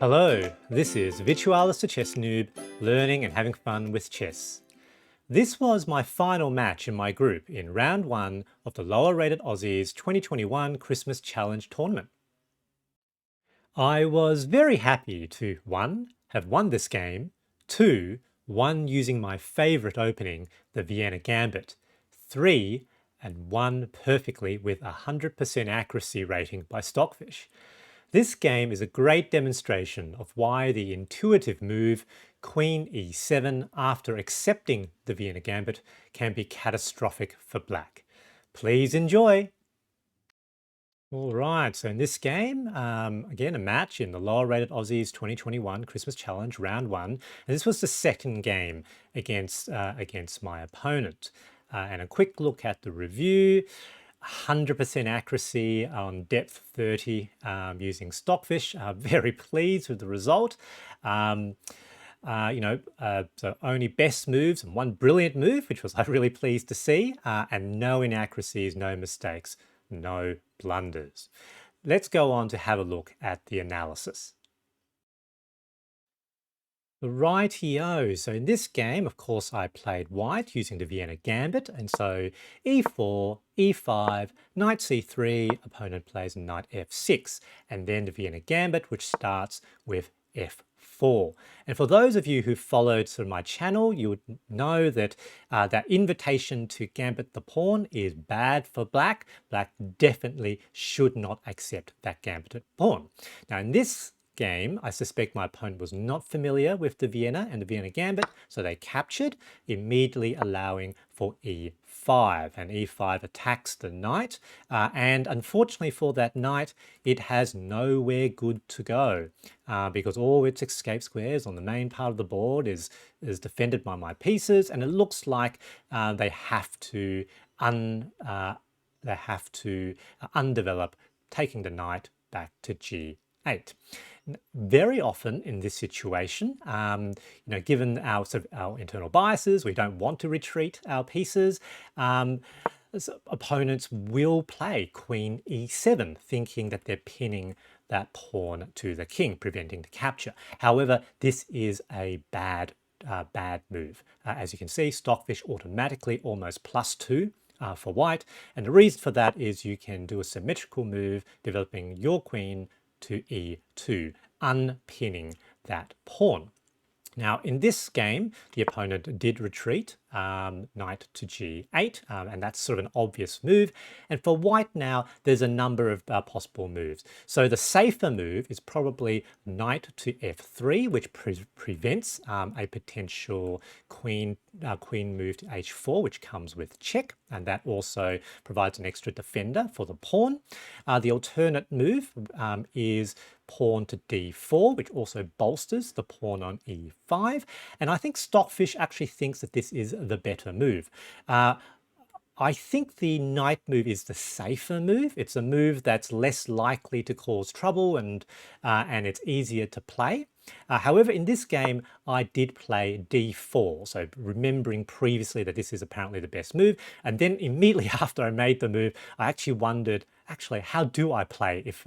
Hello, this is Virtualis the Chess Noob, learning and having fun with chess. This was my final match in my group in round 1 of the lower rated Aussies 2021 Christmas Challenge tournament. I was very happy to 1. Have won this game, 2. Won using my favourite opening, the Vienna Gambit, 3. And won perfectly with 100% accuracy rating by Stockfish. This game is a great demonstration of why the intuitive move Queen e7 after accepting the Vienna Gambit can be catastrophic for black. Please enjoy! All right, so in this game, again, a match in the lower rated Aussies 2021 Christmas Challenge, round 1. And this was the second game against my opponent. And a quick look at the review. 100% accuracy on depth 30 using Stockfish. Very pleased with the result. So only best moves and one brilliant move, which was really pleased to see, and no inaccuracies, no mistakes, no blunders. Let's go on to have a look at the analysis. Rightio, so in this game, of course, I played white using the Vienna Gambit, and so e4, e5, knight c3, opponent plays knight f6, and then the Vienna Gambit, which starts with f4. And for those of you who followed sort of my channel, you would know that that invitation to gambit the pawn is bad for black. Black definitely should not accept that gambited pawn. Now in this game, I suspect my opponent was not familiar with the Vienna and the Vienna Gambit, so they captured, immediately allowing for e5, and e5 attacks the knight, and unfortunately for that knight, it has nowhere good to go, because all its escape squares on the main part of the board is defended by my pieces, and it looks like they have to undevelop, taking the knight back to g8. Very often in this situation, given our internal biases, we don't want to retreat our pieces. Opponents will play Queen e7, thinking that they're pinning that pawn to the king, preventing the capture. However, this is a bad move. As you can see, Stockfish automatically almost +2. For white, and the reason for that is you can do a symmetrical move, developing your queen to e2, unpinning that pawn. Now, in this game, the opponent did retreat, knight to g8, and that's sort of an obvious move. And for white now, there's a number of possible moves. So the safer move is probably knight to f3, which prevents a potential queen move to h4, which comes with check, and that also provides an extra defender for the pawn. The alternate move is pawn to d4, which also bolsters the pawn on e5. And I think Stockfish actually thinks that this is the better move. I think the knight move is the safer move. It's a move that's less likely to cause trouble, and it's easier to play. However, in this game, I did play d4, so remembering previously that this is apparently the best move, and then immediately after I made the move, I actually wondered, how do I play if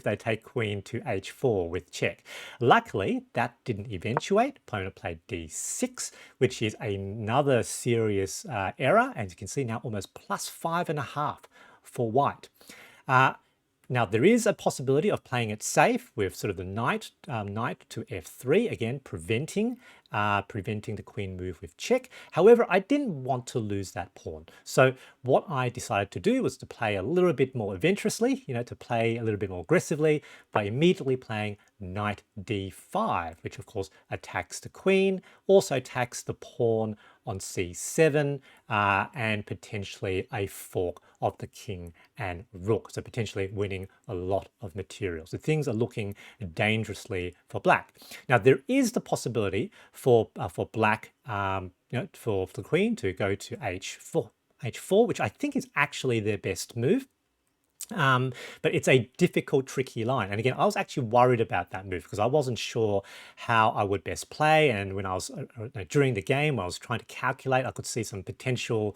they take queen to h4 with check? Luckily, that didn't eventuate. Opponent played d6, which is another serious error, and you can see now almost +5.5 for white. Now, there is a possibility of playing it safe with sort of the knight to f3, again, preventing the queen move with check. However, I didn't want to lose that pawn. So what I decided to do was to play a little bit more adventurously, to play a little bit more aggressively by immediately playing knight d5, which of course attacks the queen, also attacks the pawn on c7, and potentially a fork of the king and rook, so potentially winning a lot of material. So things are looking dangerously for black. Now there is the possibility for black, for the queen to go to h4, which I think is actually their best move. But it's a difficult, tricky line. And again, I was actually worried about that move because I wasn't sure how I would best play. And when I was during the game, I was trying to calculate. I could see some potential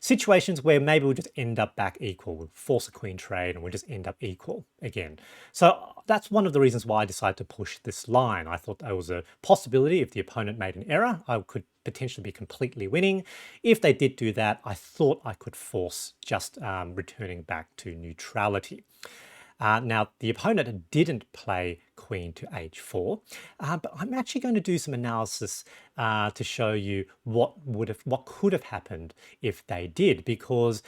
situations where maybe we'll just end up back equal. We'll force a queen trade and we'll just end up equal again. So that's one of the reasons why I decided to push this line. I thought there was a possibility if the opponent made an error, I could potentially be completely winning. If they did do that, I thought I could force just returning back to neutrality. Now, the opponent didn't play queen to h4, but I'm actually going to do some analysis to show you what could have happened if they did, because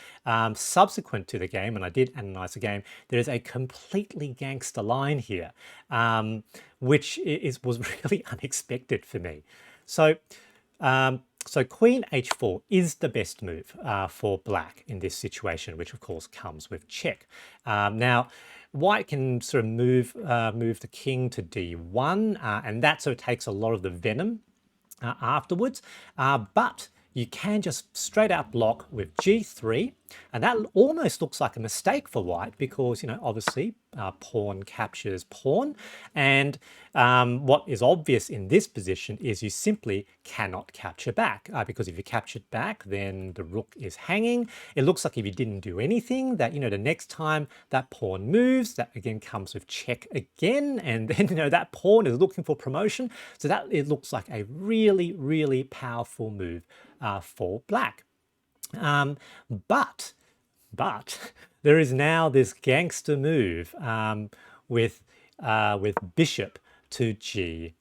subsequent to the game, and I did analyze the game, there is a completely gangster line here, which was really unexpected for me. So queen h4 is the best move for black in this situation, which of course comes with check. Now, white can sort of move the king to d1, and that sort of takes a lot of the venom afterwards. But you can just straight out block with g3, and that almost looks like a mistake for white because, you know, obviously pawn captures pawn, and what is obvious in this position is you simply cannot capture back, because if you captured back, then the rook is hanging. It looks like if you didn't do anything, that, you know, the next time that pawn moves, that again comes with check again, and then, you know, that pawn is looking for promotion. So that it looks like a really, really powerful move for black. But there is now this gangster move with bishop to g5,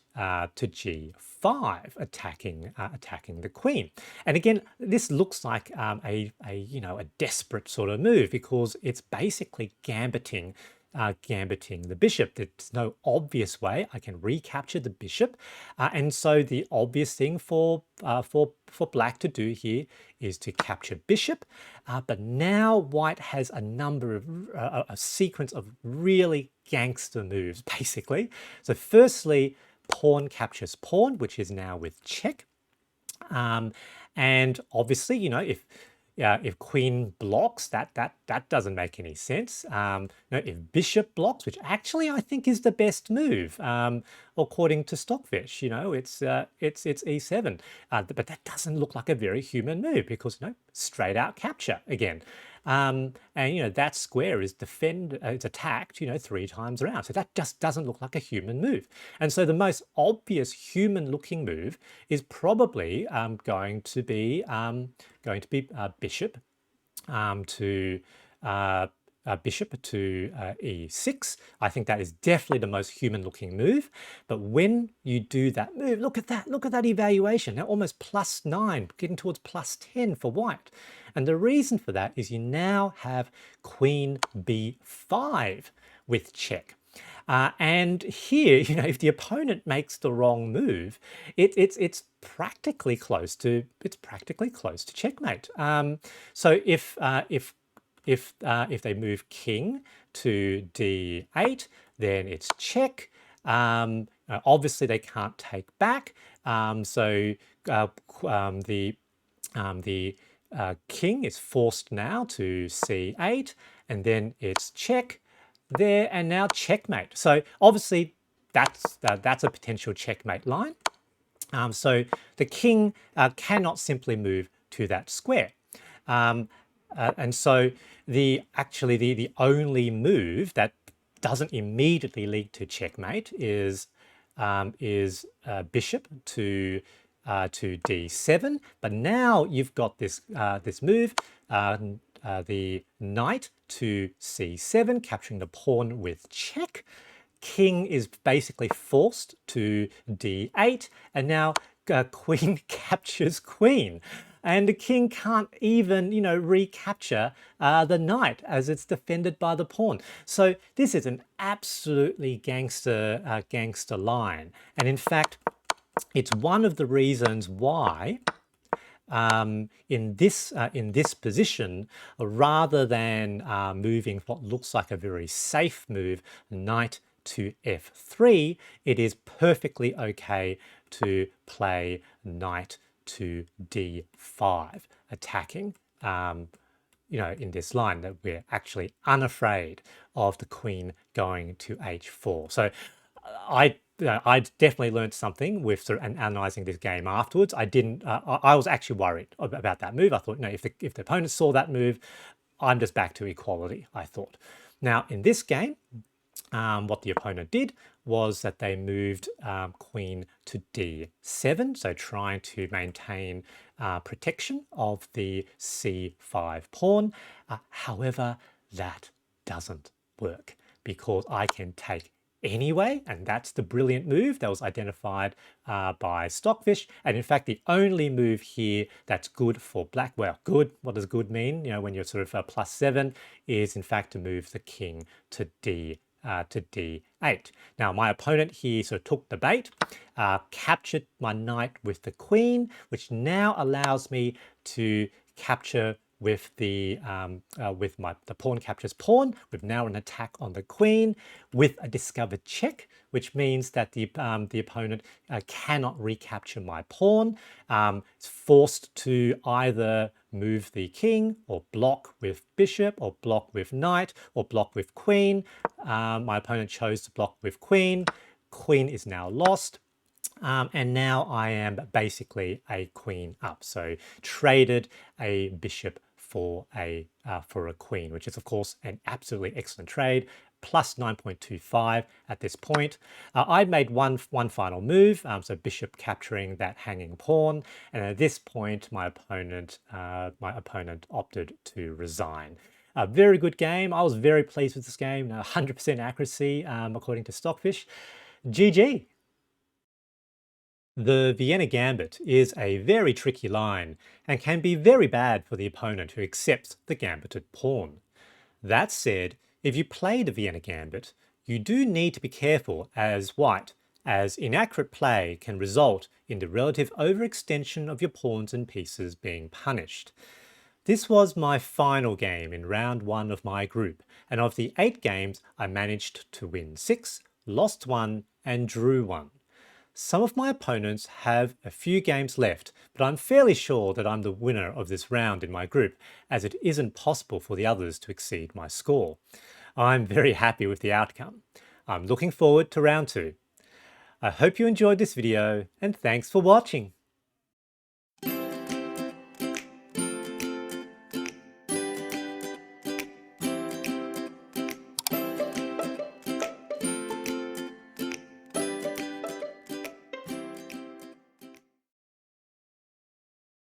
attacking the queen. And again, this looks like a desperate sort of move because it's basically gambiting the bishop. There's no obvious way I can recapture the bishop, and so the obvious thing for black to do here is to capture bishop. But now white has a number of a sequence of really gangster moves, basically. So firstly, pawn captures pawn, which is now with check, and obviously, you know, if queen blocks, that doesn't make any sense. If bishop blocks, which actually I think is the best move, according to Stockfish, you know, it's e7, but that doesn't look like a very human move because, you know, straight out capture again. And, you know, that square is it's attacked, you know, 3 times around. So that just doesn't look like a human move. And so the most obvious human looking move is probably going to be bishop to e6. I think that is definitely the most human looking move. But when you do that move, look at that evaluation. Now almost +9, getting towards +10 for white. And the reason for that is you now have queen b5 with check. And here, you know, if the opponent makes the wrong move, it's practically close to checkmate. So if they move king to d8, then it's check. Obviously, they can't take back. So the king is forced now to c8, and then it's check there, and now checkmate. So obviously, that's a potential checkmate line. So the king cannot simply move to that square. And so the only move that doesn't immediately lead to checkmate is bishop to d7. But now you've got this move, the knight to c7, capturing the pawn with check. King is basically forced to d8, and now queen captures queen. And the king can't even, you know, recapture the knight as it's defended by the pawn. So this is an absolutely gangster line. And in fact, it's one of the reasons why in this position, rather than moving what looks like a very safe move, knight to f3, it is perfectly okay to play knight to d5, attacking in this line that we're actually unafraid of the queen going to h4. So I definitely learned something with sort of analyzing this game afterwards. I didn't. I was actually worried about that move. I thought, no, if the opponent saw that move, I'm just back to equality, I thought. Now in this game, what the opponent did was that they moved queen to d7, so trying to maintain protection of the c5 pawn. However, that doesn't work because I can take anyway, and that's the brilliant move that was identified by Stockfish. And in fact, the only move here that's good for black, well, good, what does good mean? When you're sort of +7, is in fact to move the king to d8. Now, my opponent here sort of took the bait, captured my knight with the queen, which now allows me to capture with the pawn captures pawn. We've now an attack on the queen with a discovered check, which means that the opponent cannot recapture my pawn. It's forced to either move the king or block with bishop or block with knight or block with queen. My opponent chose to block with queen. Queen is now lost. And now I am basically a queen up. So traded a bishop for a queen, which is of course an absolutely excellent trade. Plus 9.25 at this point. I made one final move, so bishop capturing that hanging pawn, and at this point my opponent opted to resign. A very good game. I was very pleased with this game. 100% accuracy according to Stockfish. GG. The Vienna Gambit is a very tricky line and can be very bad for the opponent who accepts the gambited pawn. That said, if you play the Vienna Gambit, you do need to be careful as white, as inaccurate play can result in the relative overextension of your pawns and pieces being punished. This was my final game in round 1 of my group, and of the 8 games I managed to win 6, lost 1 and drew 1. Some of my opponents have a few games left, but I'm fairly sure that I'm the winner of this round in my group, as it isn't possible for the others to exceed my score. I'm very happy with the outcome. I'm looking forward to round 2. I hope you enjoyed this video, and thanks for watching.